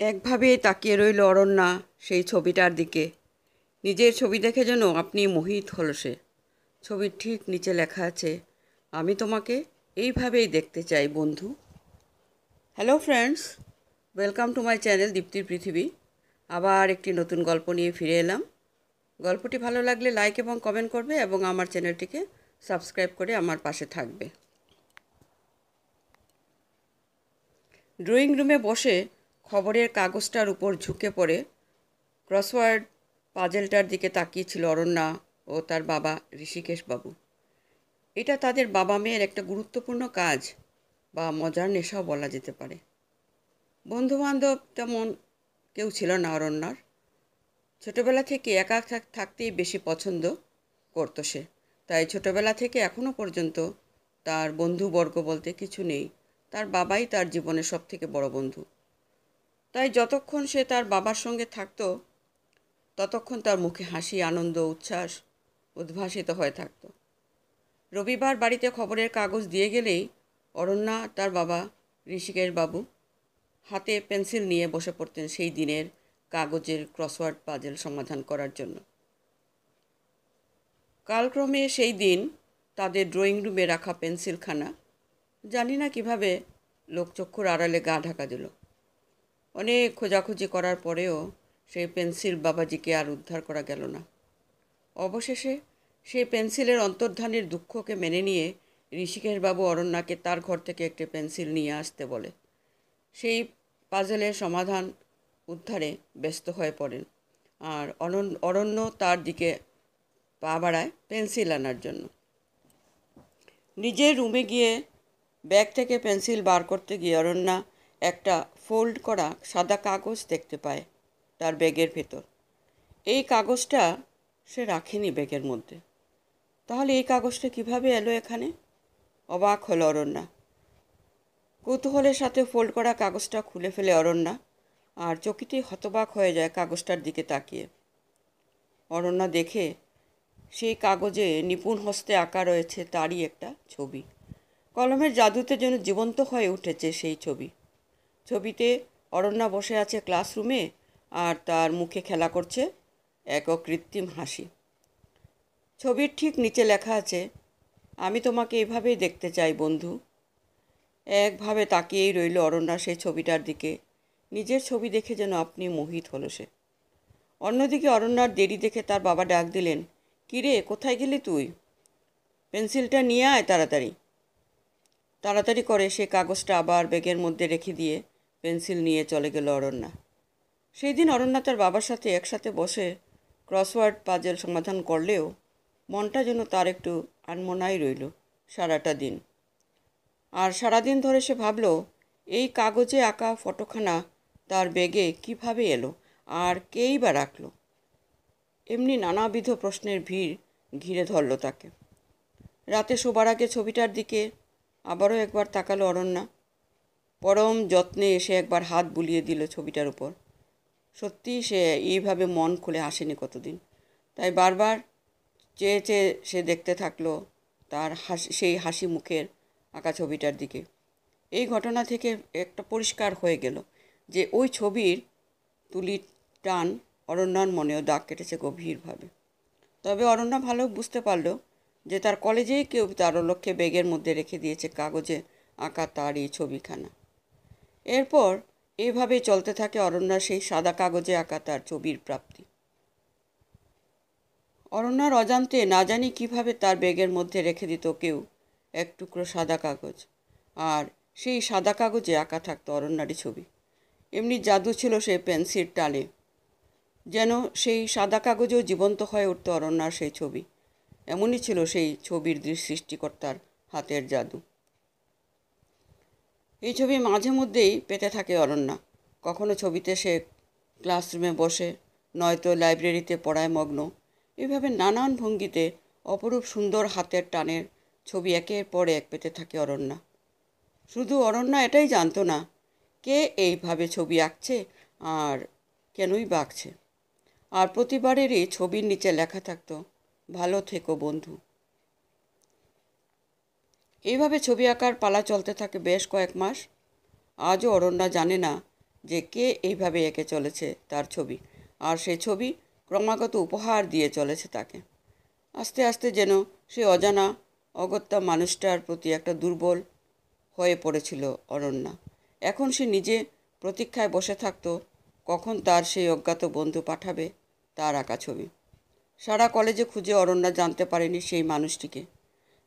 একভাবেই তাকিয়ে রইল অরণ্যা সেই ছবিটার দিকে। নিজের ছবি দেখে যেন আপনি মোহিত হলো সে। ছবির ঠিক নিচে লেখা আছে, আমি তোমাকে এইভাবেই দেখতে চাই বন্ধু। Hello friends, welcome to my channel দীপ্তির পৃথিবী। আবার একটি নতুন গল্প নিয়ে ফিরে এলাম। গল্পটি ভালো লাগলে লাইক এবং কমেন্ট করবে এবং আমার চ্যানেলটিকে সাবস্ক্রাইব করে আমার পাশে থাকবে। ড্রয়িং রুমে বসে খবরের কাগজটার উপর ঝুঁকে পড়ে ক্রসওয়ার্ড পাজেলটার দিকে তাকিয়েছিল অরণ্যা ও তার বাবা ঋষিকেশবাবু। এটা তাদের বাবা মেয়ের একটা গুরুত্বপূর্ণ কাজ বা মজার নেশাও বলা যেতে পারে। বন্ধুবান্ধব তেমন কেউ ছিল না অরণ্যার। ছোটোবেলা থেকে একা থাকতেই বেশি পছন্দ করতো সে। তাই ছোটোবেলা থেকে এখনও পর্যন্ত তার বন্ধুবর্গ বলতে কিছু নেই। তার বাবাই তার জীবনের সবথেকে বড় বন্ধু। তাই যতক্ষণ সে তার বাবার সঙ্গে থাকতো ততক্ষণ তার মুখে হাসি, আনন্দ, উচ্ছ্বাস উদ্ভাসিত হয়ে থাকত। রবিবার বাড়িতে খবরের কাগজ দিয়ে গেলেই অরণ্যা তার বাবা ঋষিকেশবাবু হাতে পেন্সিল নিয়ে বসে পড়তেন সেই দিনের কাগজের ক্রসওয়ার্ড পাজেল সমাধান করার জন্য। কালক্রমে সেই দিন তাদের ড্রয়িং রুমে রাখা পেন্সিলখানা জানি না কিভাবে লোকচক্ষুর আড়ালে গা ঢাকা দিল। অনেক খোঁজাখুঁজি করার পরেও সেই পেন্সিল বাবাজিকে আর উদ্ধার করা গেল না। অবশেষে সেই পেন্সিলের অন্তর্ধানের দুঃখকে মেনে নিয়ে ঋষিকেশবাবু অরণ্যাকে তার ঘর থেকে একটি পেন্সিল নিয়ে আসতে বলে সেই পাজলের সমাধান উদ্ধারে ব্যস্ত হয়ে পড়েন। আর অরণ্য তার দিকে পা বাড়ায় পেন্সিল আনার জন্য। নিজের রুমে গিয়ে ব্যাগ থেকে পেন্সিল বার করতে গিয়ে অরণ্যা একটা ফোল্ড করা সাদা কাগজ দেখতে পায় তার ব্যাগের ভেতর। এই কাগজটা সে রাখেনি ব্যাগের মধ্যে। তাহলে এই কাগজটা কিভাবে এলো এখানে? অবাক হলো অরণ্যা। কৌতূহলের সাথে ফোল্ড করা কাগজটা খুলে ফেলে অরণ্যা, আর চকিতেই হতবাক হয়ে যায় কাগজটার দিকে তাকিয়ে। অরণ্যা দেখে সেই কাগজে নিপুণ হস্তে আঁকা রয়েছে তারই একটা ছবি। কলমের জাদুতে যেন জীবন্ত হয়ে উঠেছে সেই ছবি। ছবিতে অরণ্যা বসে আছে ক্লাসরুমে, আর তার মুখে খেলা করছে এক অকৃত্রিম হাসি। ছবির ঠিক নিচে লেখা আছে, আমি তোমাকে এভাবেই দেখতে চাই বন্ধু। একভাবে তাকিয়েই রইল অরণ্যা সেই ছবিটার দিকে। নিজের ছবি দেখে যেন আপনি মোহিত হলো সে। অন্যদিকে অরণ্যার দেরি দেখে তার বাবা ডাক দিলেন, কিরে, কোথায় গেলি তুই? পেন্সিলটা নিয়ে আয় তাড়াতাড়ি। তাড়াতাড়ি করে সে কাগজটা আবার ব্যাগের মধ্যে রেখে দিয়ে পেন্সিল নিয়ে চলে গেল অরণ্যা। সেই দিন অরণ্যা তার বাবার সাথে একসাথে বসে ক্রসওয়ার্ড পাজেল সমাধান করলেও মনটা যেন তার একটু আনমনাই রইল সারাটা দিন। আর সারাদিন ধরে সে ভাবল, এই কাগজে আঁকা ফটোখানা তার ব্যাগে কিভাবে এলো, আর কেই বা রাখলো। এমনি নানাবিধ প্রশ্নের ভিড় ঘিরে ধরল তাকে। রাতে শোবার আগে ছবিটার দিকে আবারও একবার তাকালো অরণ্যা। পরম যত্নে এসে একবার হাত বুলিয়ে দিল ছবিটার উপর। সত্যিই সে এইভাবে মন খুলে হাসেনি কতদিন। তাই বারবার চেয়ে চেয়ে সে দেখতে থাকলো তার সেই হাসি মুখের আঁকা ছবিটার দিকে। এই ঘটনা থেকে একটা পরিষ্কার হয়ে গেল যে ওই ছবির তুলির টান অরণ্যার মনেও দাগ কেটেছে গভীরভাবে। তবে অরণ্যা ভালো বুঝতে পারল যে তার কলেজেই কেউ তার লক্ষ্যে ব্যাগের মধ্যে রেখে দিয়েছে কাগজে আঁকা তার এই ছবিখানা। এরপর এইভাবেই চলতে থাকে অরণ্যার সেই সাদা কাগজে আঁকা তার ছবির প্রাপ্তি। অরণ্যার অজান্তে না জানি কিভাবে তার ব্যাগের মধ্যে রেখে দিত কেউ এক টুকরো সাদা কাগজ, আর সেই সাদা কাগজে আঁকা থাকতো অরণ্যারই ছবি। এমনি জাদু ছিল সেই পেন্সিল টানে, যেন সেই সাদা কাগজেও জীবন্ত হয়ে উঠত অরণ্যার সেই ছবি। এমনই ছিল সেই ছবির সৃষ্টিকর্তার হাতের জাদু। এই ছবি মাঝে মধ্যেই পেতে থাকে অরণ্যা। কখনো ছবিতে সে ক্লাসরুমে বসে, নয়তো লাইব্রেরিতে পড়ায় মগ্ন। এভাবে নানান ভঙ্গিতে অপরূপ সুন্দর হাতের টানের ছবি একের পর এক পেতে থাকে অরণ্যা। শুধু অরণ্যা এটাই জানতো না কে এইভাবে ছবি আঁকছে আর কেনই বা আঁকছে। আর প্রতিবারেরই ছবির নিচে লেখা থাকতো, ভালো থেকো বন্ধু। এইভাবে ছবি আঁকার পালা চলতে থাকে বেশ কয়েক মাস। আজও অরণ্যা জানে না যে কে এইভাবে এঁকে চলেছে তার ছবি, আর সেই ছবি ক্রমাগত উপহার দিয়ে চলেছে তাকে। আস্তে আস্তে যেন সে অজানা অগত্যা মানুষটার প্রতি একটা দুর্বল হয়ে পড়েছিল অরণ্যা। এখন সে নিজে প্রতীক্ষায় বসে থাকতো কখন তার সেই অজ্ঞাত বন্ধু পাঠাবে তার আঁকা ছবি। সারা কলেজে খুঁজে অরণ্যা জানতে পারেনি সেই মানুষটিকে,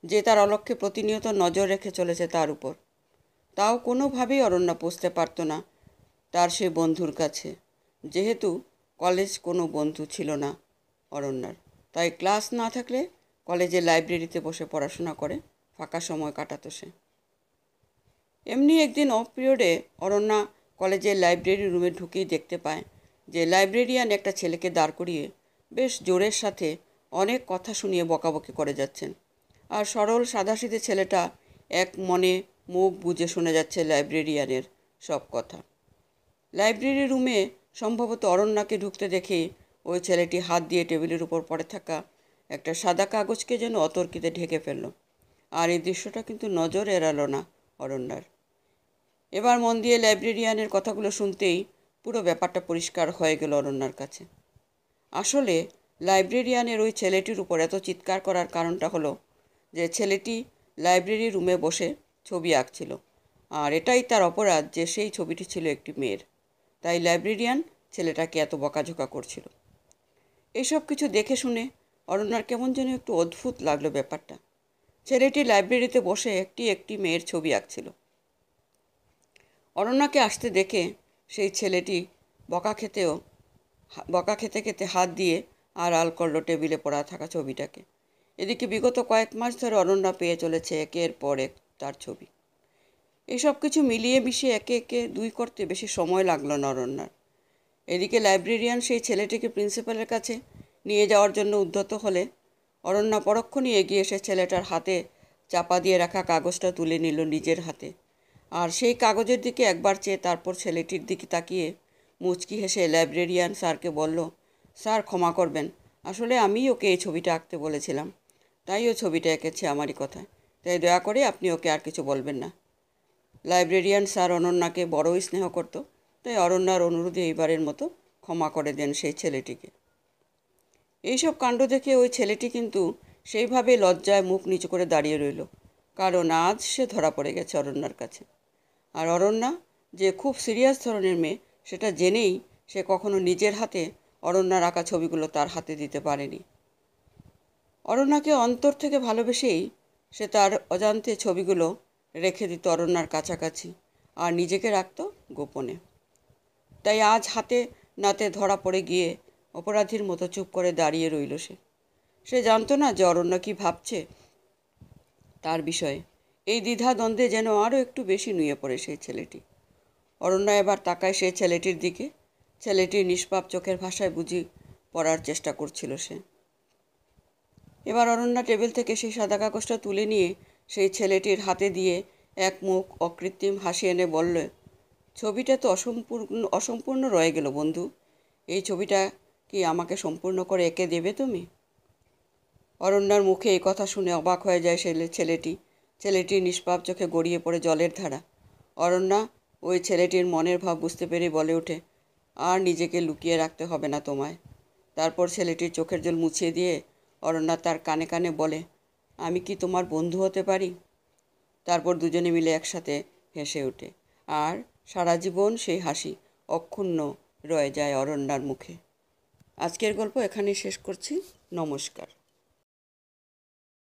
যে তার অলক্ষ্যে প্রতিনিয়ত নজর রেখে চলেছে তার উপর। তাও কোনোভাবেই অরণ্যা পৌঁছতে পারত না তার সে বন্ধুর কাছে, যেহেতু কলেজ কোনো বন্ধু ছিল না অরণ্যার। তাই ক্লাস না থাকলে কলেজে লাইব্রেরিতে বসে পড়াশোনা করে ফাঁকা সময় কাটাতো সে। এমনি একদিন অফ পিরিয়ডে অরণ্যা কলেজের লাইব্রেরি রুমে ঢুকেই দেখতে পায় যে লাইব্রেরিয়ান একটা ছেলেকে দাঁড় করিয়ে বেশ জোরের সাথে অনেক কথা শুনিয়ে বকাবকি করে যাচ্ছেন। আর সরল সাদাসিধে ছেলেটা এক মনে মুখ বুজে শুনে যাচ্ছে লাইব্রেরিয়ানের সব কথা। লাইব্রেরি রুমে সম্ভবত অরণ্যাকে ঢুকতে দেখে ওই ছেলেটি হাত দিয়ে টেবিলের উপর পড়ে থাকা একটা সাদা কাগজকে যেন অতর্কিতে ঢেকে ফেলল। আর এই দৃশ্যটা কিন্তু নজর এড়ালো না অরণ্যার। এবার মন দিয়ে লাইব্রেরিয়ানের কথাগুলো শুনতেই পুরো ব্যাপারটা পরিষ্কার হয়ে গেল অরণ্যার কাছে। আসলে লাইব্রেরিয়ানের ওই ছেলেটির উপর এত চিৎকার করার কারণটা হলো যে ছেলেটি লাইব্রেরি রুমে বসে ছবি আঁকছিল, আর এটাই তার অপরাধ যে সেই ছবিটি ছিল একটি মেয়ের। তাই লাইব্রেরিয়ান ছেলেটাকে এত বকাঝকা করছিল। এসব কিছু দেখে শুনে অরণ্যার কেমন যেন একটু অদ্ভুত লাগলো ব্যাপারটা। ছেলেটি লাইব্রেরিতে বসে একটি মেয়ের ছবি আঁকছিল। অরণ্যাকে আসতে দেখে সেই ছেলেটি বকা খেতে খেতে হাত দিয়ে আড়াল করলো টেবিলে পড়া থাকা ছবিটাকে। এদিকে বিগত কয়েক মাস ধরে অরণ্যা পেয়ে চলেছে একের পর এক তার ছবি। এইসব কিছু মিলিয়ে মিশিয়ে একে একে দুই করতে বেশি সময় লাগলো না অরণ্যার। এদিকে লাইব্রেরিয়ান সেই ছেলেটিকে প্রিন্সিপালের কাছে নিয়ে যাওয়ার জন্য উদ্যত হলে অরণ্যা পরক্ষণই এগিয়ে এসে ছেলেটার হাতে চাপা দিয়ে রাখা কাগজটা তুলে নিল নিজের হাতে। আর সেই কাগজের দিকে একবার চেয়ে তারপর ছেলেটির দিকে তাকিয়ে মুচকি হেসে লাইব্রেরিয়ান স্যারকে বলল, স্যার ক্ষমা করবেন, আসলে আমি ওকে এই ছবিটা আঁকতে বলেছিলাম, তাই ও ছবিটা এঁকেছে আমারই কথায়, তাই দয়া করে আপনি ওকে আর কিছু বলবেন না। লাইব্রেরিয়ান স্যার অনন্যাকে বড়ই স্নেহ করত, তাই অরণ্যার অনুরোধে এইবারের মতো ক্ষমা করে দেন সেই ছেলেটিকে। এইসব কাণ্ড দেখে ওই ছেলেটি কিন্তু সেইভাবে লজ্জায় মুখ নিচু করে দাঁড়িয়ে রইল, কারণ আজ সে ধরা পড়ে গেছে অরণ্যার কাছে। আর অরণ্যা যে খুব সিরিয়াস ধরনের মেয়ে সেটা জেনেই সে কখনো নিজের হাতে অরণ্যার আঁকা ছবিগুলো তার হাতে দিতে পারেনি। অরণ্যাকে অন্তর থেকে ভালোবেসেই সে তার অজান্তে ছবিগুলো রেখে দিত অরণ্যার কাছাকাছি আর নিজেকে রাখত গোপনে। তাই আজ হাতে নাতে ধরা পড়ে গিয়ে অপরাধীর মতো চুপ করে দাঁড়িয়ে রইল সে জানতো না যে অরণ্যা কী ভাবছে তার বিষয়ে। এই দ্বিধাদ্বন্দ্বে যেন আরও একটু বেশি নুয়ে পড়ে সেই ছেলেটি। অরণ্যা এবার তাকায় সেই ছেলেটির দিকে। ছেলেটির নিষ্পাপ চোখের ভাষায় বুঝি পড়ার চেষ্টা করছিল সে। এবার অরণ্যা টেবিল থেকে সেই সাদা কাগজটা তুলে নিয়ে সেই ছেলেটির হাতে দিয়ে এক মুখ অকৃত্রিম হাসি এনে বলল, ছবিটা তো অসম্পূর্ণ রয়ে গেল বন্ধু, এই ছবিটা কি আমাকে সম্পূর্ণ করে এঁকে দেবে তুমি? অরণ্যার মুখে এই কথা শুনে অবাক হয়ে যায় ছেলেটির নিষ্পাপ চোখে গড়িয়ে পড়ে জলের ধারা। অরণ্যা ওই ছেলেটির মনের ভাব বুঝতে পেরে বলে ওঠে, আর নিজেকে লুকিয়ে রাখতে হবে না তোমায়। তারপর ছেলেটির চোখের জল মুছিয়ে দিয়ে অরণ্যা তার কানে কানে বলে, আমি কি তোমার বন্ধু হতে পারি? তারপর দুজনে মিলে একসাথে হেসে ওঠে, আর সারা জীবন সেই হাসি অক্ষুণ্ণ রয়ে যায় অরণ্যার মুখে। আজকের গল্প এখানেই শেষ করছি। নমস্কার।